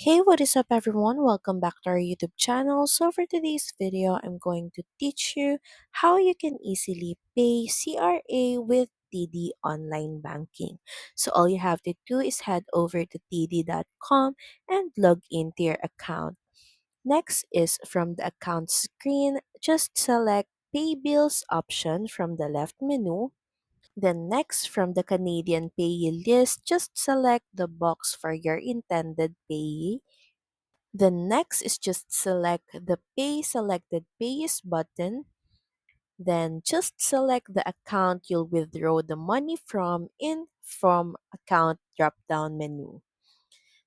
Hey, what is up everyone? Welcome back to our YouTube channel. So for today's video, I'm going to teach you how you can easily pay CRA with TD online banking. So all you have to do is head over to td.com and log into your account. Next is from the account screen, just select Pay Bills option from the left menu. Then next, from the Canadian payee list, just select the box for your intended payee. Then next is just select the Pay Selected Payees button. Then just select the account you'll withdraw the money from in From Account drop-down menu.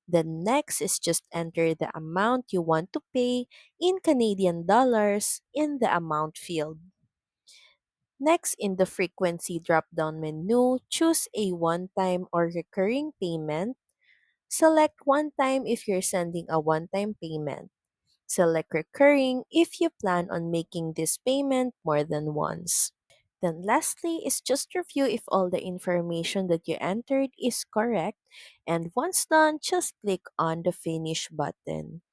Then next is just enter the amount you want to pay in Canadian dollars in the amount field. Next, in the frequency drop-down menu, choose a one-time or recurring payment. Select one time if you're sending a one-time payment. Select recurring if you plan on making this payment more than once. Then lastly is just review if all the information that you entered is correct, and once done, just click on the finish button.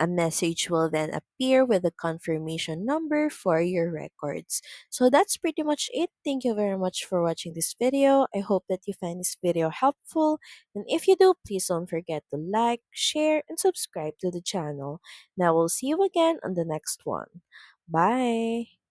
A message will then appear with a confirmation number for your records. So that's pretty much it. Thank you very much for watching this video. I hope that you find this video helpful. And if you do, please don't forget to like, share, and subscribe to the channel. Now we'll see you again on the next one. Bye!